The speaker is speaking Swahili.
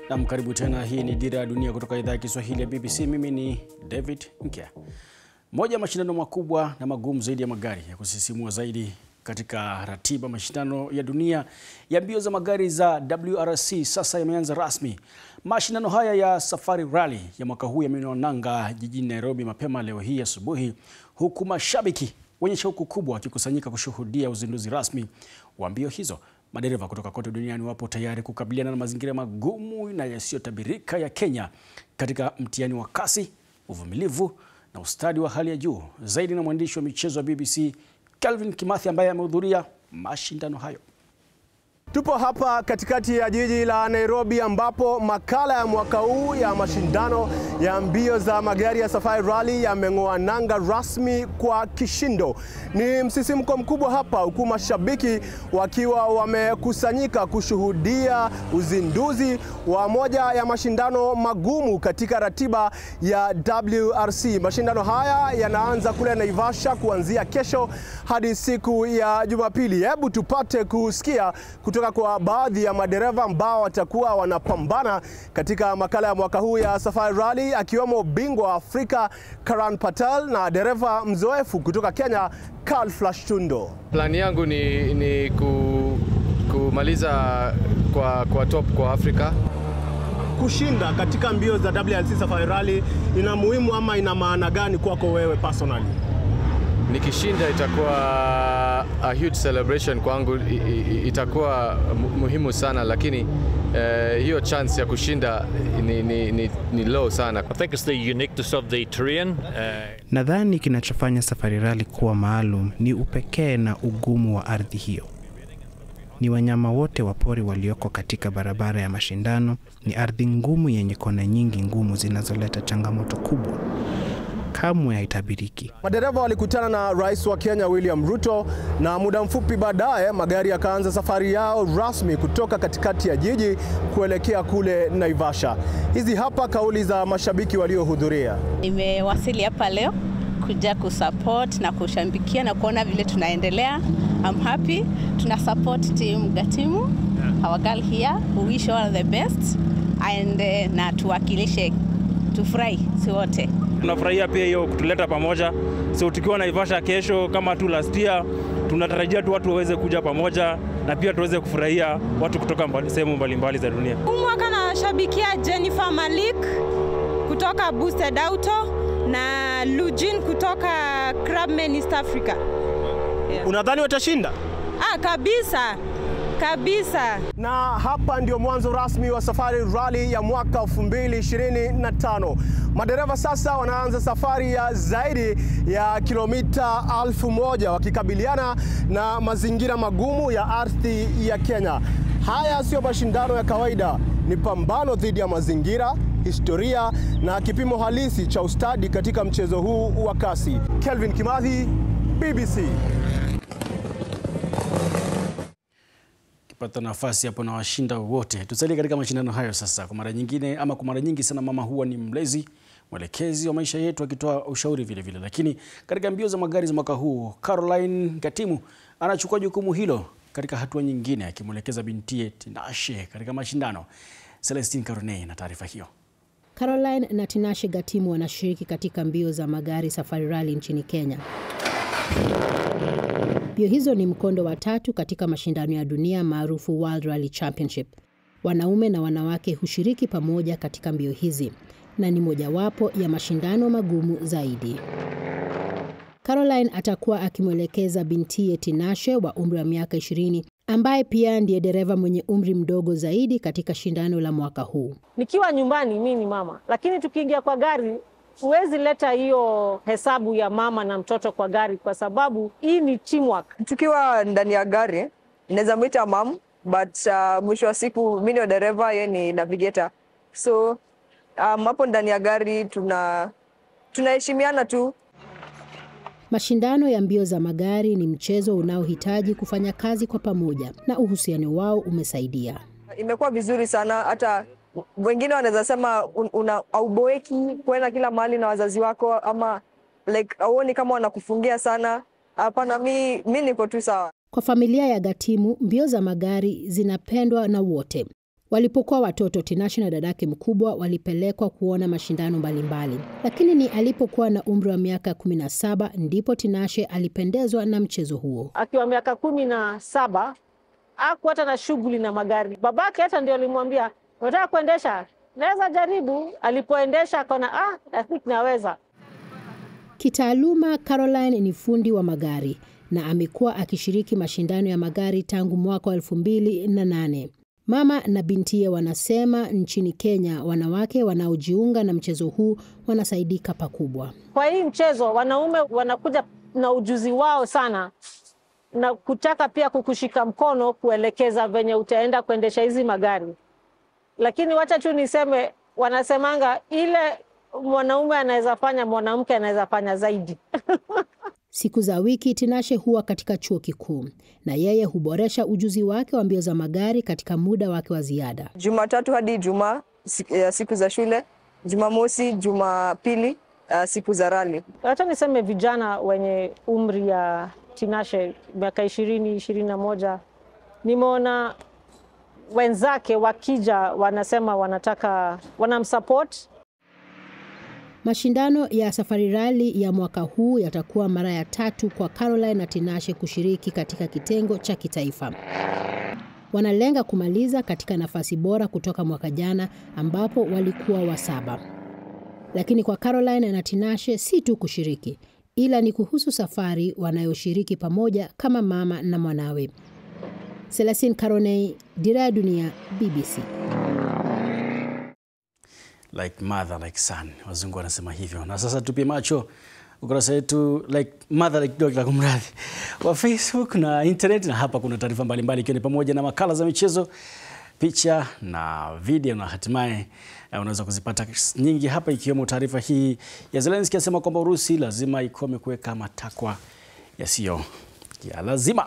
Na karibu tena, hii ni Dira ya Dunia kutoka idhaa ya Kiswahili ya BBC. Mimi ni David Mkia. Moja ya mashindano makubwa na magumu zaidi ya magari ya kusisimua zaidi katika ratiba mashindano ya dunia ya mbio za magari za WRC sasa yameanza rasmi. Mashindano haya ya Safari Rally ya mwaka huu yamenoa nanga jijini Nairobi mapema leo hii asubuhi, huku mashabiki wenye shauku kubwa wakikusanyika kushuhudia uzinduzi rasmi wa mbio hizo. Madereva kutoka kote duniani wapo tayari kukabiliana na mazingira magumu na yasiyotabirika ya Kenya katika mtihani wa kasi, uvumilivu na ustadi wa hali ya juu. Zaidi na mwandishi wa michezo wa BBC Kelvin Kimathi ambaye amehudhuria mashindano hayo. Tupo hapa katikati ya jiji la Nairobi ambapo makala ya mwaka huu ya mashindano ya mbio za magari ya Safari Rally yameng'oa nanga rasmi kwa kishindo. Ni msisimko mkubwa hapa, huku mashabiki wakiwa wamekusanyika kushuhudia uzinduzi wa moja ya mashindano magumu katika ratiba ya WRC. Mashindano haya yanaanza kule Naivasha kuanzia kesho hadi siku ya Jumapili. Hebu tupate kusikia kutoka kwa baadhi ya madereva ambao watakuwa wanapambana katika makala ya mwaka huu ya Safari Rally, akiwemo bingwa wa Afrika Karan Patel na dereva mzoefu kutoka Kenya Carl Flash Tundo. Plani yangu ni kumaliza kwa top kwa Afrika. Kushinda katika mbio za WRC Safari Rally ina muhimu ama ina maana gani kwako wewe personally? Nikishinda itakuwa a huge celebration kwangu, itakuwa muhimu sana, lakini hiyo chance ya kushinda ni low sana. I think it's the uniqueness of the terrain. Nadhani kinachofanya Safari Rally kuwa maalum ni upekee na ugumu wa ardhi hiyo. Ni wanyama wote wa pori walioko katika barabara ya mashindano, ni ardhi ngumu yenye kona nyingi ngumu zinazoleta changamoto kubwa. Kamwe haitabiriki. Madereva walikutana na Rais wa Kenya William Ruto, na muda mfupi baadaye magari yakaanza safari yao rasmi kutoka katikati ya jiji kuelekea kule Naivasha. Hizi hapa kauli za mashabiki waliohudhuria. Nimewasili hapa leo kuja kusupport na kushambikia na kuona vile tunaendelea. I'm happy. Tuna support team Gatimu, our girl here. We wish all the best and na tuwakilishe, tufurahi wote. Tunafurahia pia hiyo kutuleta pamoja. So tukiwa Naivasha kesho kama tu last year, tunatarajia tu watu waweze kuja pamoja na pia tuweze kufurahia watu kutoka sehemu mbalimbali za dunia. Mwaka na shabikia Jennifer Malik kutoka Boosted Auto na Lujin kutoka Crabman East Africa. Yeah. Unadhani watashinda? Kabisa. Kabisa. Na hapa ndio mwanzo rasmi wa Safari Rally ya mwaka 2025. Madereva sasa wanaanza safari ya zaidi ya kilomita 1000 wakikabiliana na mazingira magumu ya ardhi ya Kenya. Haya sio mashindano ya kawaida, ni pambano dhidi ya mazingira, historia na kipimo halisi cha ustadi katika mchezo huu wa kasi. Kelvin Kimathi, BBC. Pata nafasi hapo na washinda wote. Tusalie katika mashindano hayo sasa. Kwa mara nyingi sana mama huwa ni mlezi, mwelekezi wa maisha yetu, akitoa ushauri vile vile. Lakini katika mbio za magari za mwaka huu, Caroline Gatimu anachukua jukumu hilo katika hatua nyingine, akimwelekeza bintiye Tinashe katika mashindano. Celestine Karunei na taarifa hiyo. Caroline na Tinashe Gatimu wanashiriki katika mbio za magari Safari Rally nchini Kenya. Mbio hizo ni mkondo wa 3 katika mashindano ya dunia maarufu World Rally Championship. Wanaume na wanawake hushiriki pamoja katika mbio hizi na ni mojawapo ya mashindano magumu zaidi. Caroline atakuwa akimwelekeza bintiye Tinashe wa umri wa miaka 20 ambaye pia ndiye dereva mwenye umri mdogo zaidi katika shindano la mwaka huu. Nikiwa nyumbani mimi ni mama, lakini tukiingia kwa gari huwezi leta hiyo hesabu ya mama na mtoto kwa gari kwa sababu hii ni teamwork. Tukiwa ndani ya gari naweza mwita mom, but mwisho wa siku mimi ni dereva, yeye ni navigator. So hapo ndani ya gari tunaheshimiana tu. Mashindano ya mbio za magari ni mchezo unaohitaji kufanya kazi kwa pamoja na uhusiano wao umesaidia. Imekuwa vizuri sana, hata wengine wanaweza sema auboeki kwenda kila mahali na wazazi wako ama like auoni kama wanakufungia sana. Hapana, mimi niko tu sawa. Kwa familia ya Gatimu, mbio za magari zinapendwa na wote. Walipokuwa watoto, Tinashe na dadake mkubwa walipelekwa kuona mashindano mbalimbali. Lakini ni alipokuwa na umri wa miaka 17 ndipo Tinashe alipendezwa na mchezo huo. Akiwa miaka 17 hakuwa hata na shughuli na magari. Babake hata ndio alimwambia, "Unataka kuendesha? Naweza jaribu." Alipoendesha akaona, I think naweza. Kitaaluma, Caroline ni fundi wa magari na amekuwa akishiriki mashindano ya magari tangu mwaka 2008. Mama na bintiye wanasema nchini Kenya wanawake wanaojiunga na mchezo huu wanasaidika pakubwa. Kwa hii mchezo wanaume wanakuja na ujuzi wao sana na kutaka pia kukushika mkono kuelekeza venye utaenda kuendesha hizi magari. Lakini wacha tu niseme, wanasemanga ile mwanaume anaweza fanya, mwanamke anaweza fanya zaidi. Siku za wiki Tinashe huwa katika chuo kikuu na yeye huboresha ujuzi wake wa mbio za magari katika muda wake wa ziada. Jumatatu hadi Ijumaa siku za shule, Jumamosi, Jumapili siku za rally. Wacha niseme vijana wenye umri ya Tinashe miaka 20-21, nimeona wenzake wakija wanasema wanamsupport. Mashindano ya Safari Rally ya mwaka huu yatakuwa mara ya 3 kwa Caroline na Tinashe kushiriki katika kitengo cha kitaifa. Wanalenga kumaliza katika nafasi bora kutoka mwaka jana ambapo walikuwa wa 7. Lakini kwa Caroline na Tinashe si tu kushiriki, ila ni kuhusu safari wanayoshiriki pamoja kama mama na mwanawe. Celestine Caronei, Dira ya Dunia, BBC. Like mother, like son. Wazungu wanasema hivyo. Na sasa tupie macho ukurasa wetu like mother, like dog, like kumradhi, wa Facebook na internet, na hapa kuna taarifa mbalimbali ikiwa ni pamoja na makala za michezo, picha na video, na hatimaye unaweza kuzipata nyingi hapa, ikiwemo taarifa hii ya Zelensky asema kwamba Urusi lazima ikome kuweka matakwa yasiyo ya lazima.